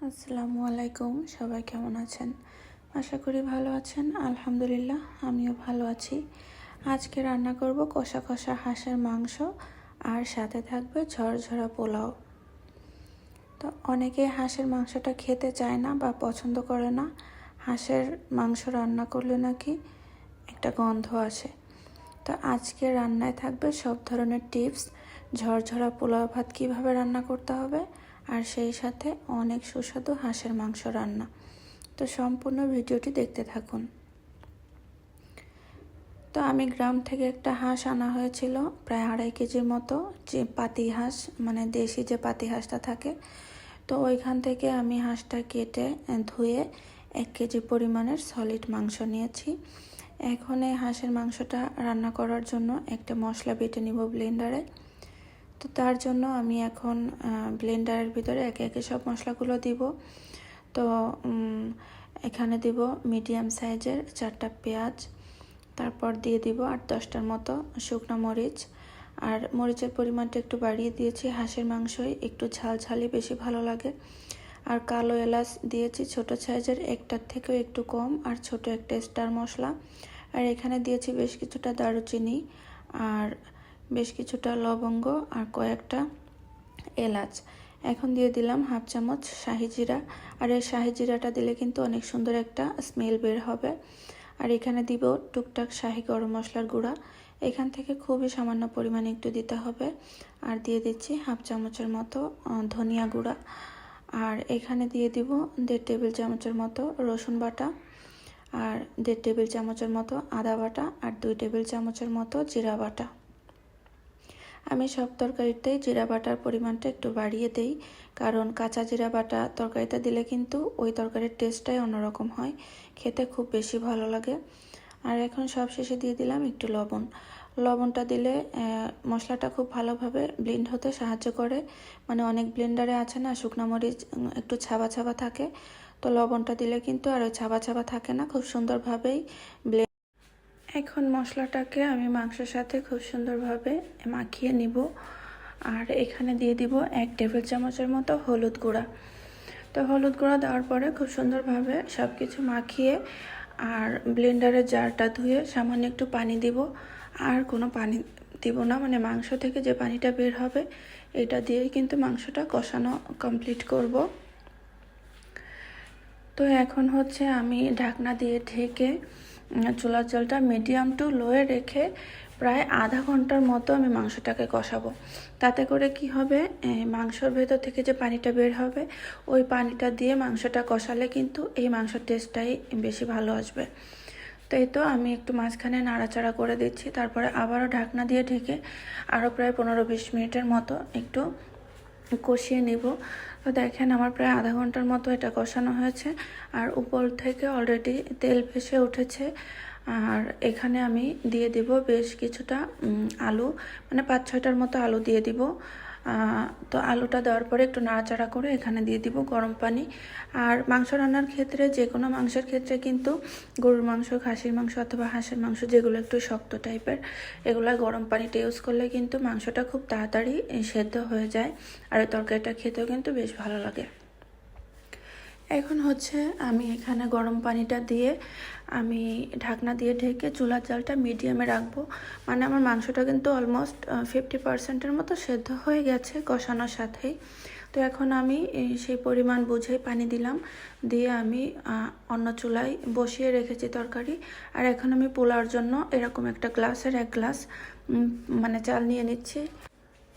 আসসালামু আলাইকুম। সবাই কেমন আছেন? আশা করি ভালো আছেন। আলহামদুলিল্লাহ, আমিও ভালো আছি। আজকে রান্না করব কষা কষা হাঁসের মাংস, আর সাথে থাকবে ঝরঝরা পোলাও। তো অনেকে হাঁসের মাংসটা খেতে চায় না বা পছন্দ করে না। হাঁসের মাংস রান্না করলে নাকি একটা গন্ধ আসে। তো আজকে রান্নায় থাকবে সব ধরনের টিপস, ঝরঝরা পোলাও ভাত কীভাবে রান্না করতে হবে, আর সেই সাথে অনেক সুস্বাদু হাঁসের মাংস রান্না। তো সম্পূর্ণ ভিডিওটি দেখতে থাকুন। তো আমি গ্রাম থেকে একটা হাঁস আনা হয়েছিল, প্রায় 2.5 কেজির মতো, যে পাতি হাঁস, মানে দেশি যে পাতি হাঁসটা থাকে। তো ওইখান থেকে আমি হাঁসটা কেটে ধুয়ে 1 কেজি পরিমাণের সলিড মাংস নিয়েছি। এখন এই হাঁসের মাংসটা রান্না করার জন্য একটা মশলা বেটে নিব ব্লেন্ডারে। তো তার জন্য আমি এখন ব্লেন্ডারের ভিতরে একে একে সব মশলাগুলো দিব। তো এখানে দিব মিডিয়াম সাইজের 4টা পেঁয়াজ, তারপর দিয়ে দিব 8-10টার মতো শুকনো মরিচ, আর মরিচের পরিমাণটা একটু বাড়িয়ে দিয়েছি। হাঁসের মাংসই একটু ঝালঝালি বেশি ভালো লাগে। আর কালো এলাচ দিয়েছি ছোট সাইজের, একটার থেকেও একটু কম, আর ছোট একটা স্টার মশলা। আর এখানে দিয়েছি বেশ কিছুটা দারুচিনি, আর বেশ কিছুটা লবঙ্গ, আর কয়েকটা এলাচ। এখন দিয়ে দিলাম 1/2 চামচ শাহি জিরা, আর এই শাহি জিরাটা দিলে কিন্তু অনেক সুন্দর একটা স্মেল বের হবে। আর এখানে দিব টুকটাক শাহি গরম মশলার গুঁড়া, এখান থেকে খুবই সামান্য পরিমাণে একটু দিতে হবে। আর দিয়ে দিচ্ছি 1/2 চামচের মতো ধনিয়া গুঁড়া, আর এখানে দিয়ে দিব 1.5 টেবিল চামচের মতো রসুন বাটা, আর 1.5 টেবিল চামচের মতো আদা বাটা, আর 2 টেবিল চামচের মতো জিরা বাটা। আমি সব তরকারিতেই জিরা বাটার পরিমাণটা একটু বাড়িয়ে দেই, কারণ কাঁচা জিরা বাটা তরকারিতে দিলে কিন্তু ওই তরকারির টেস্টটাই অন্যরকম হয়, খেতে খুব বেশি ভালো লাগে। আর এখন সব শেষে দিয়ে দিলাম একটু লবণ। লবণটা দিলে মশলাটা খুব ভালোভাবে ব্লেন্ড হতে সাহায্য করে। মানে অনেক ব্লেন্ডারে আছে না শুকনো মরিচ একটু ছাবা ছাবা থাকে, তো লবণটা দিলে কিন্তু আর ওই ছাবা ছাবা থাকে না, খুব সুন্দরভাবেই ব্লেন্ড। এখন মশলাটাকে আমি মাংসের সাথে খুব সুন্দরভাবে মাখিয়ে নিব। আর এখানে দিয়ে দিব 1 টেবিল চামচের মতো হলুদ গুঁড়া। তো হলুদ গুঁড়া দেওয়ার পরে খুব সুন্দরভাবে সব কিছু মাখিয়ে, আর ব্লেন্ডারের জারটা ধুয়ে সামান্য একটু পানি দিব। আর কোনো পানি দিব না, মানে মাংস থেকে যে পানিটা বের হবে এটা দিয়েই কিন্তু মাংসটা কষানো কমপ্লিট করব। তো এখন হচ্ছে আমি ঢাকনা দিয়ে ঢেকে চুলার জলটা মিডিয়াম টু লোয়ে রেখে প্রায় আধা ঘন্টার মতো আমি মাংসটাকে কষাবো। তাতে করে কি হবে, মাংসর ভেতর থেকে যে পানিটা বের হবে ওই পানিটা দিয়ে মাংসটা কষালে কিন্তু এই মাংসের টেস্টটাই বেশি ভালো আসবে। তো এই তো আমি একটু মাঝখানে নাড়াচাড়া করে দিচ্ছি, তারপরে আবারও ঢাকনা দিয়ে ঢেকে আরও প্রায় 15-20 মিনিটের মতো একটু কষিয়ে নিব। তো দেখেন আমার প্রায় আধা ঘন্টার মতো এটা কষানো হয়েছে, আর উপর থেকে অলরেডি তেল ভেসে উঠেছে। আর এখানে আমি দিয়ে দিব বেশ কিছুটা আলু, মানে 5-6টার মতো আলু দিয়ে দিব। তো আলুটা দেওয়ার পরে একটু নাড়াচাড়া করে এখানে দিয়ে দিব গরম পানি। আর মাংস রান্নার ক্ষেত্রে, যে কোনো মাংসের ক্ষেত্রে কিন্তু গরুর মাংস, খাসির মাংস অথবা হাঁসের মাংস যেগুলো একটু শক্ত টাইপের, এগুলো গরম পানিটা ইউজ করলে কিন্তু মাংসটা খুব তাড়াতাড়ি সেদ্ধ হয়ে যায়, আর এই তরকারিটা খেতেও কিন্তু বেশ ভালো লাগে। এখন হচ্ছে আমি এখানে গরম পানিটা দিয়ে আমি ঢাকনা দিয়ে ঢেকে চুলার জালটা মিডিয়ামে রাখবো। মানে আমার মাংসটা কিন্তু অলমোস্ট 50%-এর মতো সেদ্ধ হয়ে গেছে কষানোর সাথেই। তো এখন আমি সেই পরিমাণ বুঝেই পানি দিলাম, দিয়ে আমি অন্য চুলায় বসিয়ে রেখেছি তরকারি। আর এখন আমি পোলাওর জন্য এরকম একটা গ্লাসের 1 গ্লাস মানে চাল নিয়ে নিচ্ছি।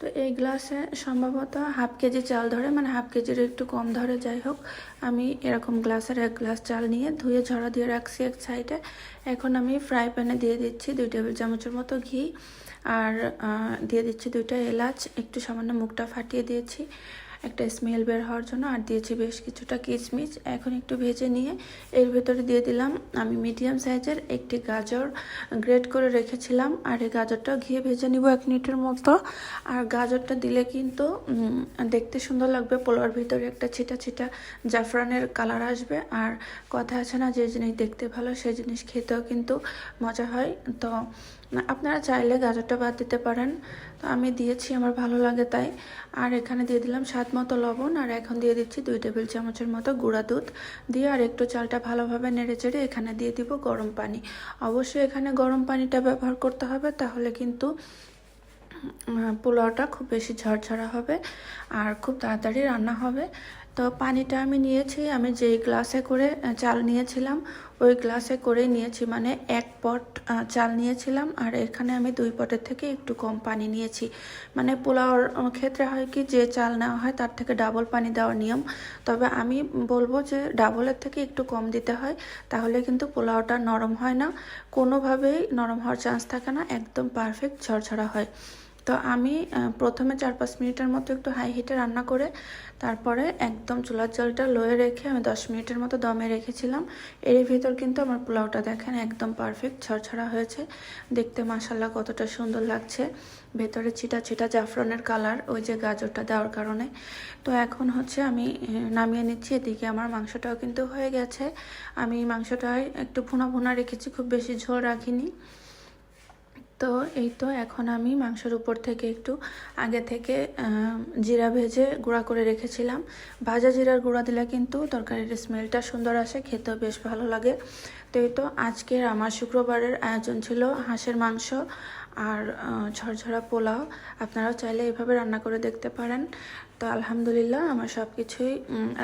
তো এই গ্লাসে সম্ভবত 1/2 কেজি চাল ধরে, মানে 1/2 কেজির একটু কম ধরে, যাই হোক আমি এরকম গ্লাসের 1 গ্লাস চাল নিয়ে ধুয়ে ঝরা দিয়ে রাখছি এক সাইডে। এখন আমি ফ্রাই প্যানে দিয়ে দিচ্ছি 2 টেবিল চামচের মতো ঘি, আর দিয়ে দিচ্ছি 2টা এলাচ, একটু সামান্য মুখটা ফাটিয়ে দিয়েছি একটা স্মেল বের হওয়ার জন্য, আর দিয়েছি বেশ কিছুটা কিশমিশ। এখন একটু ভেজে নিয়ে এর ভেতরে দিয়ে দিলাম আমি মিডিয়াম সাইজের একটি গাজর গ্রেট করে রেখেছিলাম, আর এই গাজরটা ঘিয়ে ভেজে নিব 1 মিনিটের মতো। আর গাজরটা দিলে কিন্তু দেখতে সুন্দর লাগবে, পোলাওর ভিতরে একটা ছিটা ছিটা জাফরানের কালার আসবে। আর কথা আছে না, যে জিনিস দেখতে ভালো সেই জিনিস খেতেও কিন্তু মজা হয়। তো আপনারা চাইলে গাজরটা বাদ দিতে পারেন, তো আমি দিয়েছি, আমার ভালো লাগে তাই। আর এখানে দিয়ে দিলাম স্বাদ মতো লবণ, আর এখন দিয়ে দিচ্ছি 2 টেবিল চামচের মতো গুঁড়া দুধ দিয়ে আর একটু চালটা ভালোভাবে নেড়ে চেড়ে এখানে দিয়ে দিব গরম পানি। অবশ্যই এখানে গরম পানিটা ব্যবহার করতে হবে, তাহলে কিন্তু পোলাওটা খুব বেশি ঝরঝরা হবে আর খুব তাড়াতাড়ি রান্না হবে। তো পানিটা আমি নিয়েছি, আমি যেই গ্লাসে করে চাল নিয়েছিলাম ওই গ্লাসে করেই নিয়েছি, মানে 1 পট চাল নিয়েছিলাম, আর এখানে আমি 2 পটের থেকে একটু কম পানি নিয়েছি। মানে পোলাওর ক্ষেত্রে হয় কি, যে চাল নেওয়া হয় তার থেকে ডাবল পানি দেওয়ার নিয়ম, তবে আমি বলবো যে ডাবলের থেকে একটু কম দিতে হয়, তাহলে কিন্তু পোলাওটা নরম হয় না, কোনোভাবেই নরম হওয়ার চান্স থাকে না, একদম পারফেক্ট ঝরঝরা হয়। তো আমি প্রথমে 4-5 মিনিটের মতো একটু হাই হিটে রান্না করে তারপরে একদম চুলার জলটা লোয়ে রেখে আমি 10 মিনিটের মতো দমে রেখেছিলাম। এর ভিতর কিন্তু আমার পোলাওটা দেখেন একদম পারফেক্ট ঝরঝরা হয়েছে, দেখতে মাশাল্লাহ কতটা সুন্দর লাগছে, ভেতরে ছিটা ছিটা জাফরানের কালার ওই যে গাজরটা দেওয়ার কারণে। তো এখন হচ্ছে আমি নামিয়ে নিচ্ছি, এদিকে আমার মাংসটাও কিন্তু হয়ে গেছে। আমি মাংসটায় একটু ভুনা ভুনা রেখেছি, খুব বেশি ঝোল রাখিনি। তো এই তো এখন আমি মাংসের উপর থেকে একটু আগে থেকে জিরা ভেজে গুঁড়া করে রেখেছিলাম। ভাজা জিরার গুঁড়া দিলে কিন্তু তরকারির স্মেলটা সুন্দর আসে, খেতেও বেশ ভালো লাগে। তো এই তো আজকের আমার শুক্রবারের আয়োজন ছিল হাঁসের মাংস আর ঝরঝরা পোলাও। আপনারাও চাইলে এইভাবে রান্না করে দেখতে পারেন। তো আলহামদুলিল্লাহ আমার সব কিছুই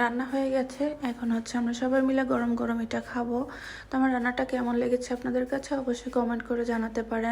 রান্না হয়ে গেছে, এখন হচ্ছে আমরা সবাই মিলে গরম গরম এটা খাবো। তো আমার রান্নাটা কেমন লেগেছে আপনাদের কাছে অবশ্যই কমেন্ট করে জানাতে পারেন।